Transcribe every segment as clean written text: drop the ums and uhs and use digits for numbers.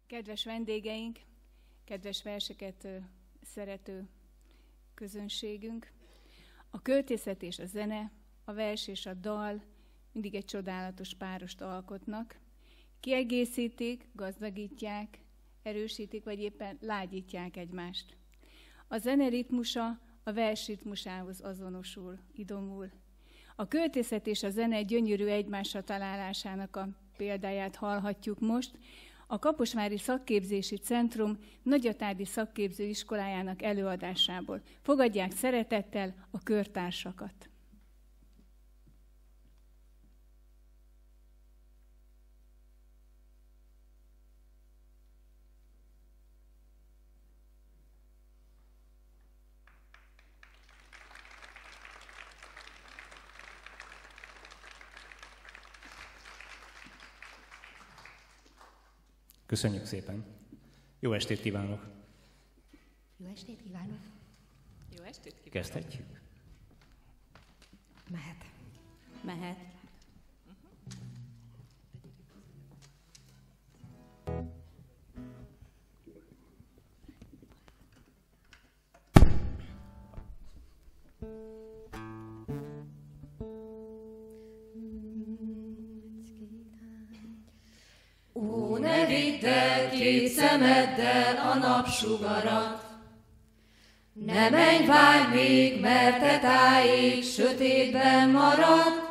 Kedves vendégeink, kedves verseket szerető közönségünk, a költészet és a zene, a vers és a dal mindig egy csodálatos párost alkotnak. Kiegészítik, gazdagítják, erősítik, vagy éppen lágyítják egymást. A zene ritmusa a vers ritmusához azonosul, idomul. A költészet és a zene gyönyörű egymásra találásának a példáját hallhatjuk most, a Kaposvári Szakképzési Centrum Nagyatádi Szakképzőiskolájának előadásából. Fogadják szeretettel a körtársakat! Köszönjük szépen! Jó estét kívánok! Jó estét kívánok! Jó estét kívánok! Kezdhetjük? Mehet. Mehet. Ó, ne vidd el két szemeddel a napsugarat, ne menj, várj még, mert te tájék sötétben marad.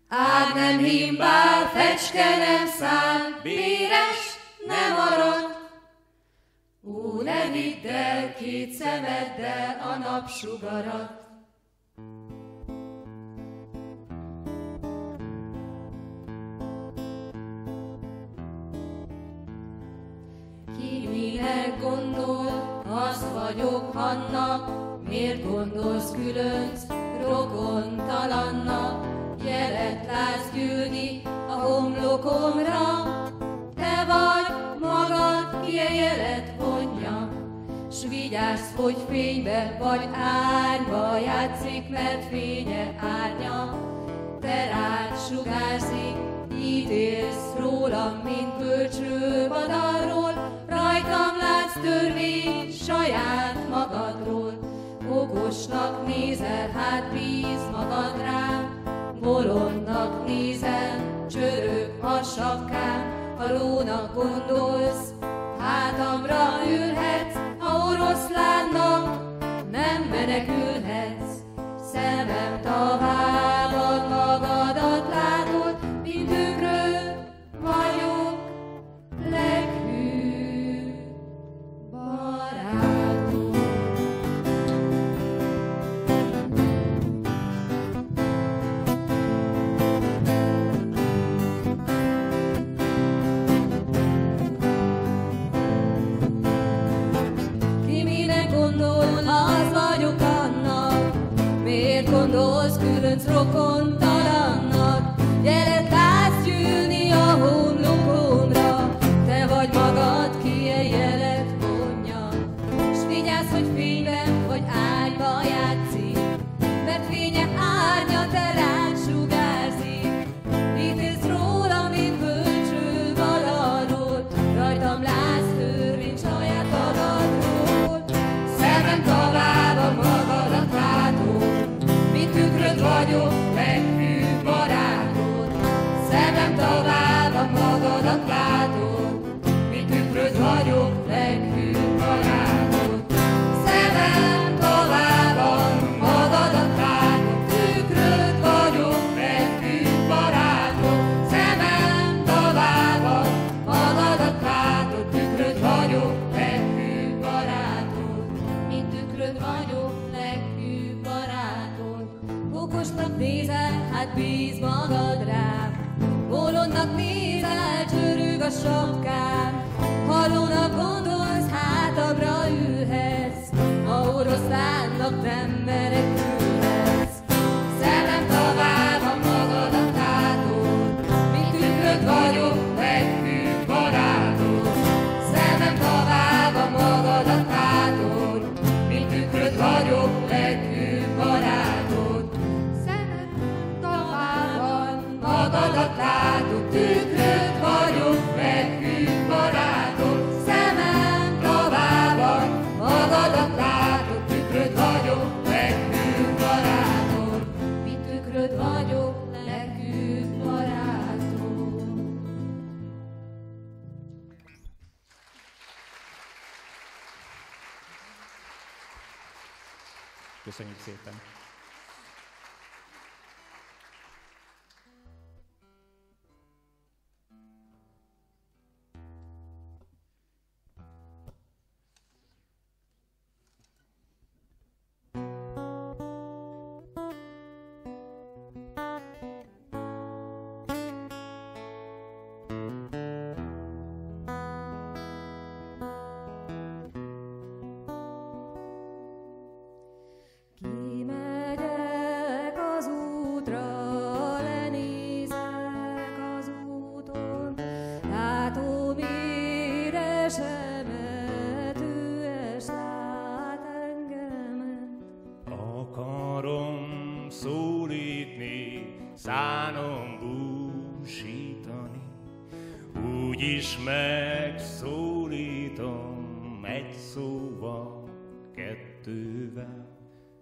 Ág nem himbál, fecske nem száll, béres nem marad. Ó, ne vidd el két szemeddel a napsugarat. Ki minek gondol, az vagyok annak, miért gondolsz különc, rokontalannak? Jelet látsz gyűlni a homlokomra, te vagy magad, ki a jelet vonja, s vigyázz, hogy fénybe vagy árnyba játszik, mert fénye árnya, te rád sugárzik, ítélsz rólam, mint bölcső vadalról, rajtam látsz törvény saját magadról. Okosnak nézel, hát bíz magad rám, bolondnak nézel, csörög a sapkám, ha rónak gondolsz, hátamra ülhetsz, ha oroszlánnak nem menekülhetsz. Szemem tavában magadat látod, mint tükröd vagyok, leghűbb barátod. Ki minek gondol, az vagyok annak, miért gondolsz különc rokontalannak? Jelet látsz gyűlni a homlokomra, te vagy magad, ki a jelet vonja, s vigyázz, hogy fényben vagy árnyba játszik, mert fénye árnya, te rád sugárzik. Ítélsz róla, mint bölcső valarról, rajtam látsz törvény saját magadról. Szemem tavában magadat látod, mint tükröd vagyok, leghűbb barátod. Szemem tavában magadat látod, mint tükröd vagyok, leghűbb barátod. Szemem tavában magadat látod, tükröd vagyok, leghűbb barátod. Szemem tavában magadat látod, tükröd vagyok, leghűbb barátod. Mint tükröd vagyok, leghűbb barátod. Okosnak nézel, hát bíz magad rám, bolondnak nézel, csörög a sapkám, hallónak gondolsz, hátamra ülhetsz, ha oroszlánnak nem menekülhetsz. Szemem tavában magadat látod, mint tükröd vagyok, leghűbb barátod. Szemem tavában magadat látod, mint tükröd vagyok, leghűbb barátod. Szemem tavában magadat látod, tükröd vagyok, leghűbb barátod. Köszönjük szépen! szánom búsítani, úgyis megszólítom egy szóval, kettővel,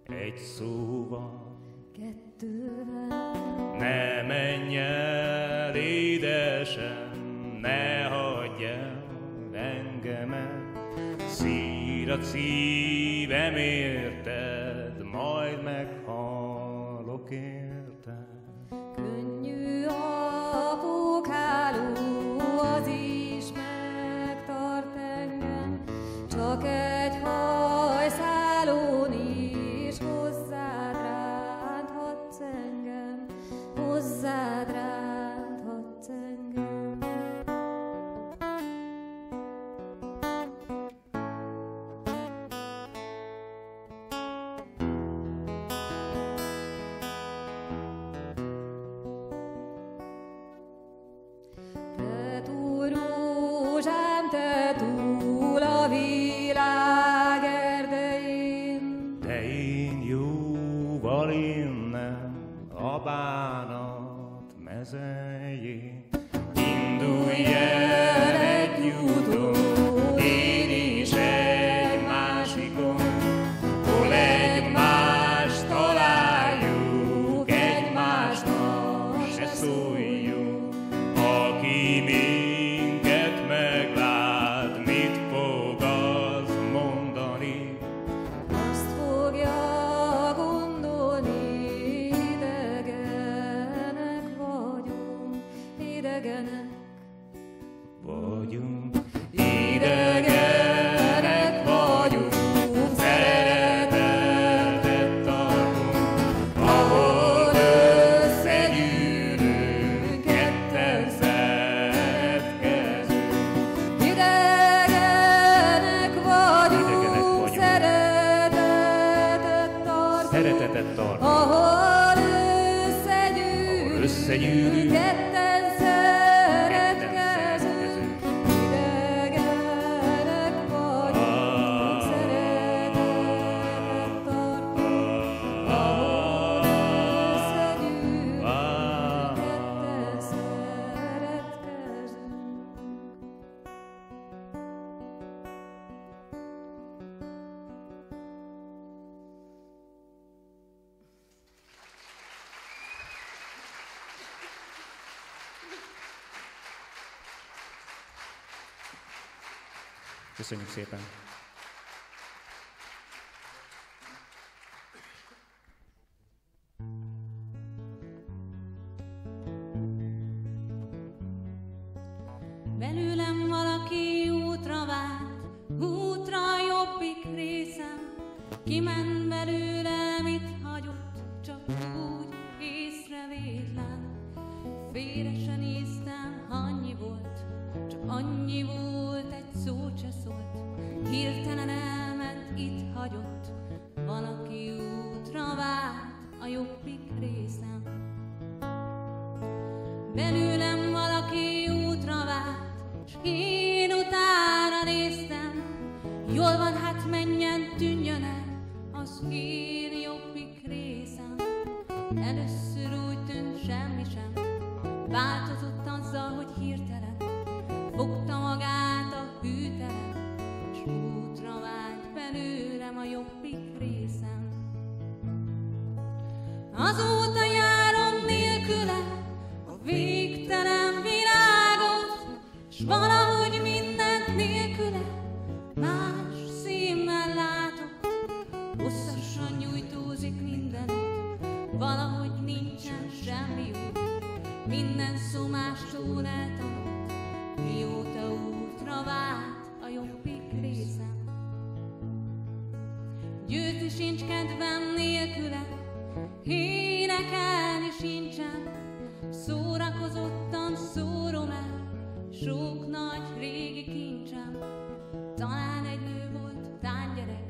egy szóval. Ne menj el, édesem, ne hagyj el engemet, szírat szívem érted, majd meghalok érted. Könnyű a pókháló, az is megtart engem, csak egy hajszálón is hozzád ránthatsz engem, hozzád ránthatsz engem. Te túl rózsám, te túl a világ erdején, De én jóval innen a bánat mezején. Indulj el egy úton, én is egy másikon, hol egymást találjuk, egymásnak se szóljunk. Aki minket meglát, mit fog az mondani? azt fogja gondolni, idegenek vagyunk, idegenek. Idegenek vagyunk, szeretetet tartunk, ahol összegyűlünk, ketten szeretkezünk. Idegenek vagyunk, Szeretetet tartunk, ahol összegyűlünk, ketten szeretkezünk. Idegenek vagyunk, szeretetet tartunk, ahol összegyűlünk, ketten szeretkezünk. Köszönjük szépen! Belőlem valaki útra vált, útra a jobbik részem. Kiment belőlem, itt hagyott, csak úgy észrevétlen. Félre se néztem, annyi volt, csak annyi volt, egy szót se szólt. Hirtelen elment, itt hagyott, valaki útra vált a jobbik részem. Belőlem valaki útra vált, s én utána néztem. Jól van, hát menjen, tűnjön el az én jobbik részem. Először úgy tűnt, semmi sem változott azzal, hogy hirtelen fogta magát a hűtelen, s útra vált belőlem a jobbik részem. Azóta járom nélküle a végtelen világot, s valahogy mindent nélküle más szemmel látok. Hosszasan nyújtó szó mástól eltanult, mióta útra vált a jobbik részem. Győzni sincs kedvem nélküle, énekelni sincsen, szórakozottan szórom el sok nagy régi kincsem. Talán egy nő volt, tánygyerek,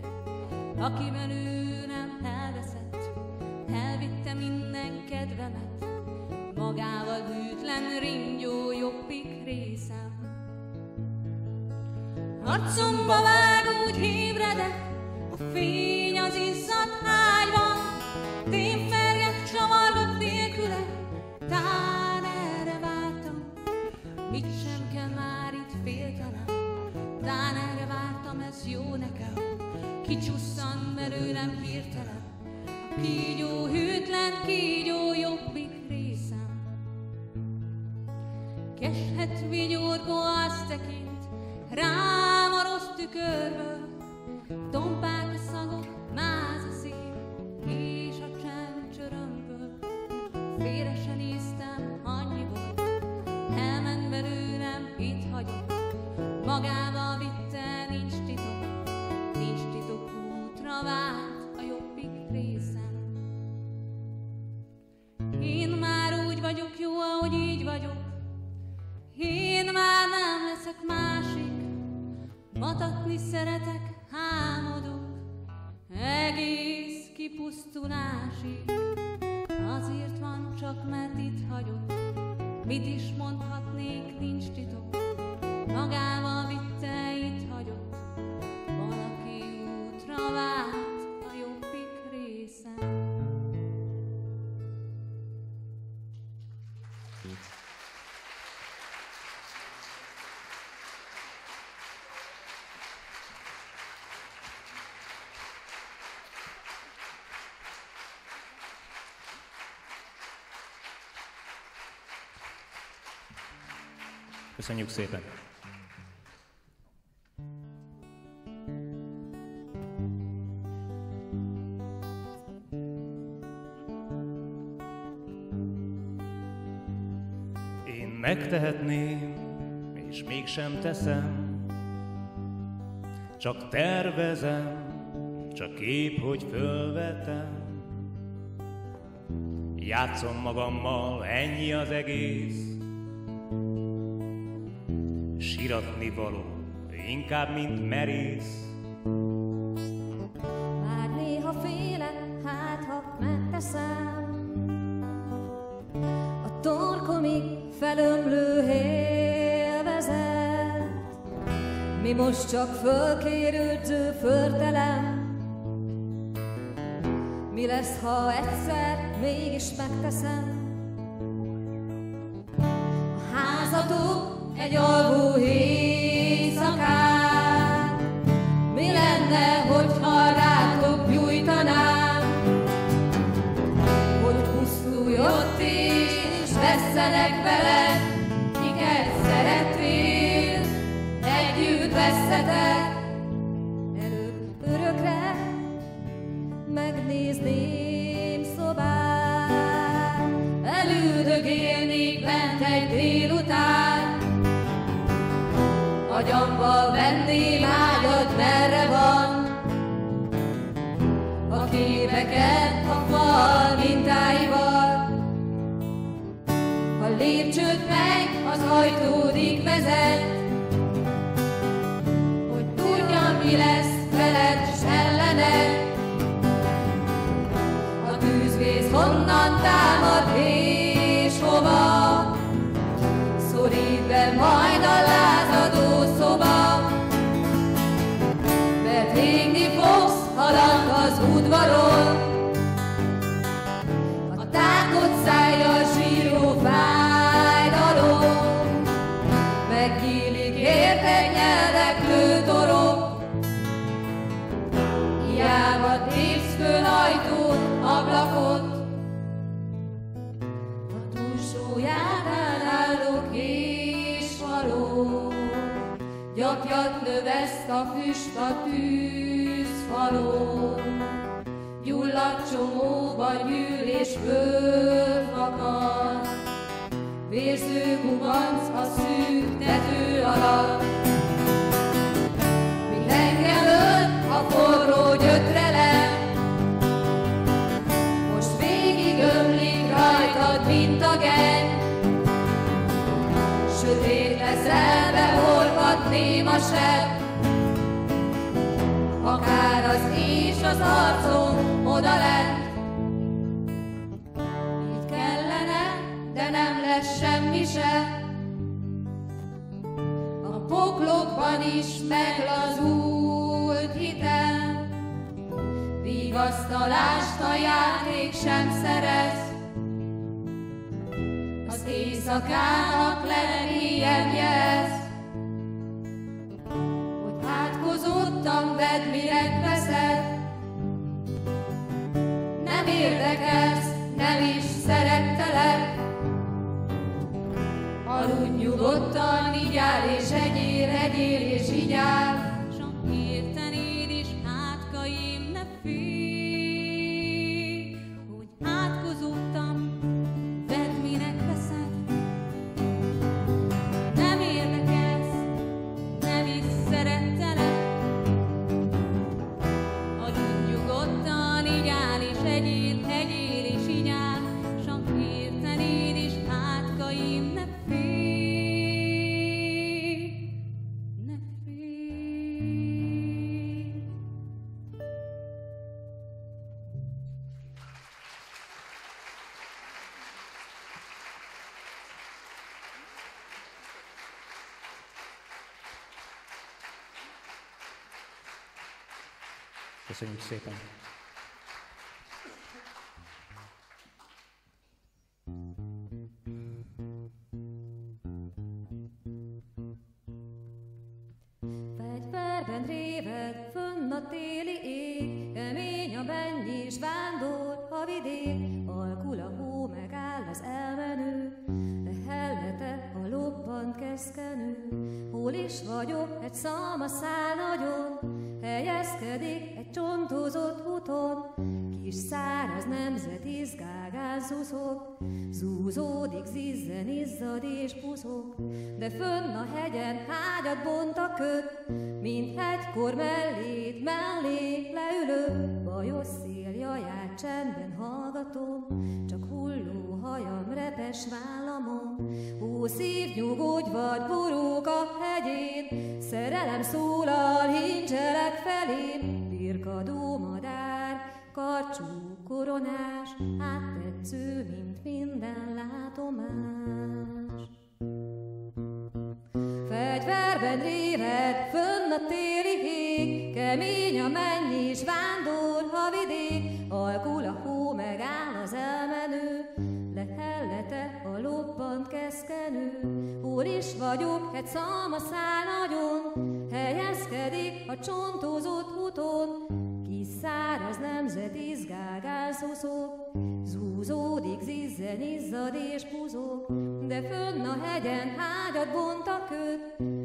akivel ő nem elveszett, elvitte minden kedvemet, magával hűtlen ringyó jobbik részem. Arcomba vág, úgy ébredek, a fény az izzadt ágyban, témfergek, csavargok nélküle, tán erre vártam, mit sem kell már itt féltenem, tán erre vártam, ez jó nekem, kicsusszan, mert ő nem hirtelen, a kígyó, hűtlen kígyó jobbik részem. Keshet vigyorgó azt tekint rám a rossz tükörből, tompák a szagok, máz a szív, és a csend csörömből. Félre se néztem annyiból, elment belőlem, itt hagyott, magával vitte, nincs titok, útra vált a jobbik részem. Én már úgy vagyok jó, ahogy így vagyok, én már nem leszek másik, matatni szeretek, álmodok, egész kipusztulásig. Azért van csak, mert itt hagyott, mit is mondhatnék, nincs titok, magával vitte, itt hagyott, valaki útra vált a jobbik részem. Köszönjük szépen! Én megtehetném, és mégsem teszem, csak tervezem, csak épp, hogy fölvetem. Játszom magammal, ennyi az egész, siratni való, inkább, mint merész. Már néha félek, hát ha megteszem, a torkomig felömlő élvezet. Mi most csak fölkérődző förtelem, mi lesz, ha egyszer mégis megteszem? A házatok egy alvó éjszakán, mi lenne, hogyha rátok gyújtanám, hogy pusztulj ott és vesszenek veled, kiket szeretnél, együtt vesszetek. Előbb örökre megnézném szobát, elüldögélnék bent egy délután, agyamba venném ágyad, merre van, a képeket a fal mintáival. Ha lépcsőt meg, az ajtódig vezet, hogy tudjam, mi lesz veled s ellened. A tűzvész honnan támad és hova, szorít be majd a lázadó szoba, mert égni fogsz, haland az udvaron, a tátott szájjal síró fájdalom, megnyílik érted nyeldeklő torok, hiába tépsz föl ajtót, ablakot, a túlsójánál álló késfalon, gyapjat növeszt a füst a tűzfalon, gyulladt csomóba gyűl és bőr fakad, vérző gubanc a szűk tető alatt. Mi engem ölt a forró gyötrelem, most végig ömlik rajtad, mint a genny. Sötét leszelve horvad néma seb, akár az és az arcom odalent. Így kellene, de nem lesz semmi se. A poklokban is meglazult hitem, vigasztalást a játék sem szerez. Az éjszakának legmélyebb jelz, hogy átkozottan vedd, mire veszed. Nem érdekelsz, nem is szerettelek. Aludj nyugodtan, igyál és egyél és igyál. Csak értenéd is, hátkaim, ne félj, hogy átkozottam, vedd, minek veszed. Nem érdekelsz, nem is szerettelek. Aludj nyugodtan, igyál és egyél és igyál. Csak értenéd is, hátkaim, ne félj, ne félj. Köszönjük szépen. Fegyverben réved fönn a téli ég, kemény a menny és vándor a vidék. Alkul a hó, megáll az elmenő, lehellete a lobbant keszkenő. Hol is vagyok, egy szalmaszál nagyon, helyezkedik egy csontozott úton. Kis száraz nemzet izgágán szuszog, zúzódik, zizzen, izzad és puszog. De fönn a hegyen hágyat bont a köd, mint egykor mellé leülök. Bajos szél jaját csendben hallgatom, csak hulló hajam repes vállamon. Ó, szív, nyugodj, vagy borúk a hegyén, szerelem szólal, hincselek felém. Birkadó madár, karcsú koronás, áttetsző, mint minden látomás. Fegyverben réved fönn a téli ég, kemény a menny és vándor a vidék. Alkul a hó, megáll az elmenő, lehellete a lobbant keszkenő. Hol is vagyok, egy szalmaszál nagyon, helyezkedik a csontozott úton. Kis száraz nemzet izgágán szuszog, zúzódik, zizzen, izzad és buzog. De fönn a hegyen hágyat bont a köd,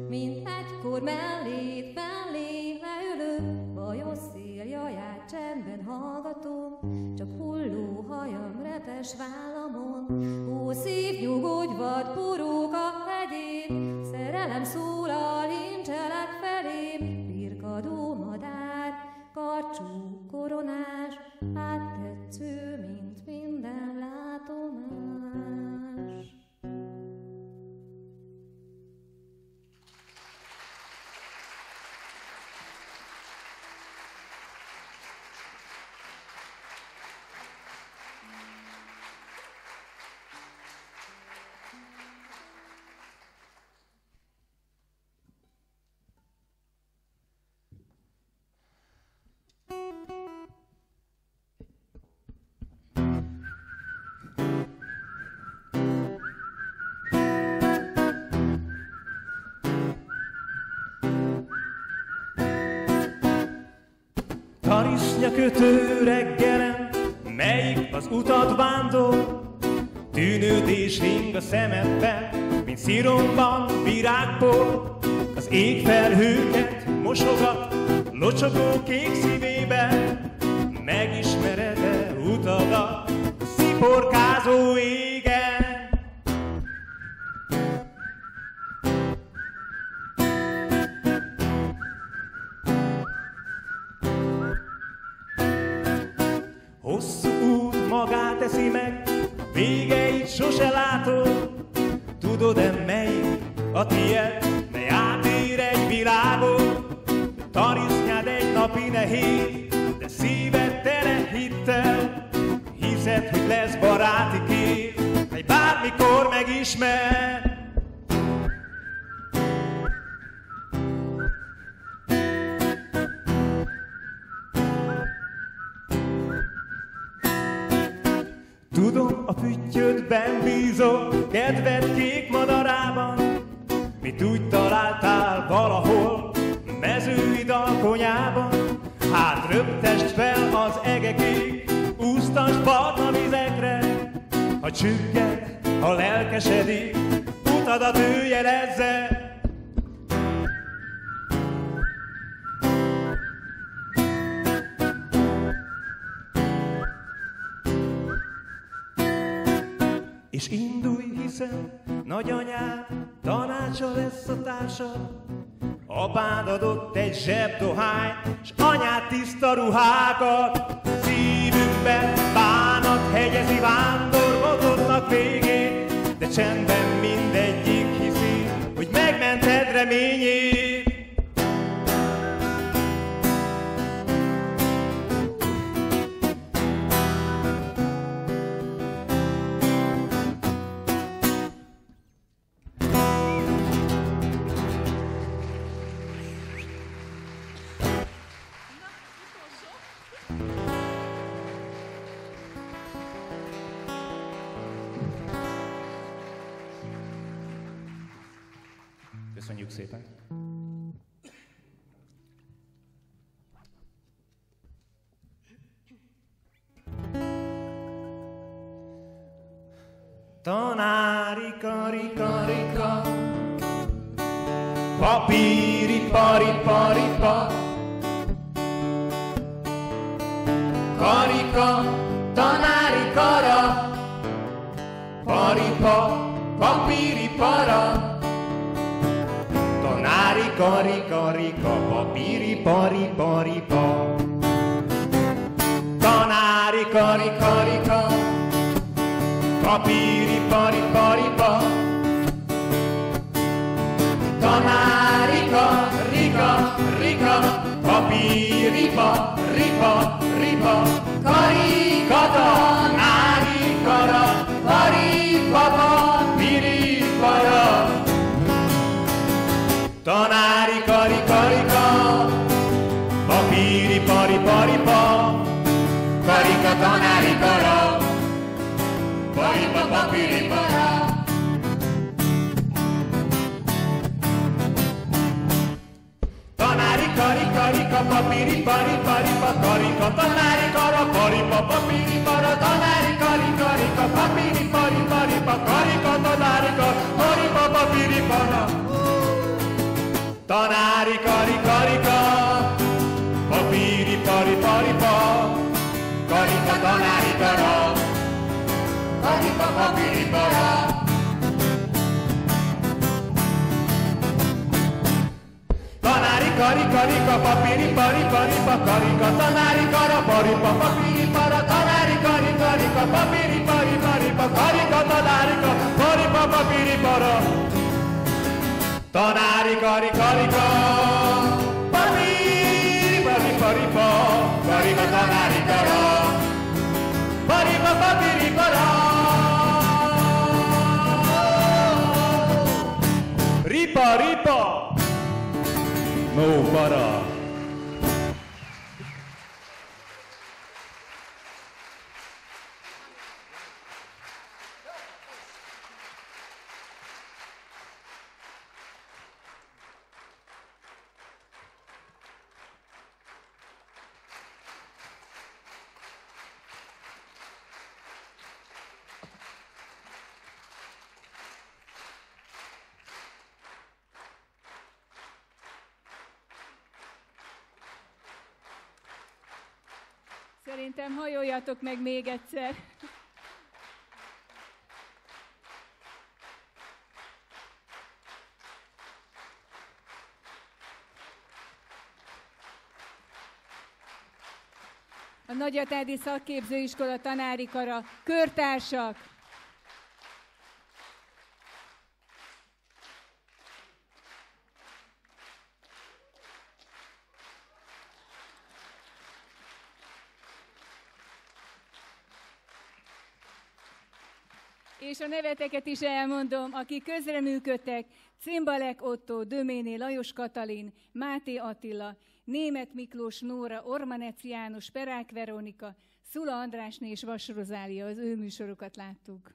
mint egykor mellé leülök. Bajos szél jaját csendben hallgatom, csak hulló hajam repes vállamon. Ó, szív, nyugodj, vad borúk a hegyén, szerelem szólal, hincselek felém. Birkadó madár, karcsú koronás, áttetsző, mint minden látomás. Tarisznyakötő reggelen, melyik az utat vándor, tűnődés ring a szemedben, mint sziromban virágpor. Az ég felhőket mosogat, locsogó kék szívében, megismered-e utadat a sziporkázó égen? hosszú út magát eszi meg, végeit sose látod. Tudod-e melyik a tied, mely átér egy világot? Tarisznyád egy napi nehéz, de szíved tele hittel. Hiszed, hogy lesz baráti kéz, mely bármikor megismer. Tudom, a püttyödben bízol, kedved kék madarában. Mit úgy találtál valahol, mezőid alkonyában? Hát röptest fel az egekig, úsztasd barna vizekre. Ha csügged, ha lelkesedik, utadat ő jelezze. És indulj, hiszen nagyanyád tanácsa lesz a társad. Apád adott egy zsebdohányt, s anyád tiszta ruhákat. Szívünkben bánat hegyezi vándorbotottnak végét, de csendben mindegyik hiszi, hogy megmented reményét. Köszönjük szépen! Tanárika, rika, rika, papíri, pari, paripa. Karika, tanári kara, paripa, papíri para. Tanári, karika, rika, papíri, pari, paripa. Tanári, karika, rika, papíri, pari, paripa. Tanárika, rika, rika, papíripa, ripa, ripa. Karika, tanári kara, paripa, papíri, para. Tanári, karika, rika, papíri, pari, paripa. Karika, tanári kara, paripa, papíri, para. Tanári, karika, rika, papíri, pari, paripa. Karika, tanári kara, paripa, papíri, para. Tanári, karika, rika, papíri, pari, paripa. Karika, tanári kara, paripa, papíri, para. Tanári, karika, rika, papíri, pari, paripa. Karika, tanári kara, paripa, papíri, para. Tanári, karika, rika, papíri, pari, paripa. Karika, tanári kara, paripa, papíri, para. Tanári, karika, rika, papíri, pari, paripa. Karika, tanári kara, paripa, papíri, para. Tanári, karika, rika, papíri, pari, paripa. Karika, tanári kara, paripa, papíri, para. Ripa, ripa, no para. Szerintem hajoljatok meg még egyszer. a Nagyatádi Szakképzőiskola tanári kara, körtársak. És a neveteket is elmondom, akik közreműködtek: Cimbalek Otto, Döméné Lajos Katalin, Máté Attila, Németh Miklós Nóra, Ormanec János, Perák Veronika, Szula Andrásné és Vas Rozália, az ő műsorokat láttuk.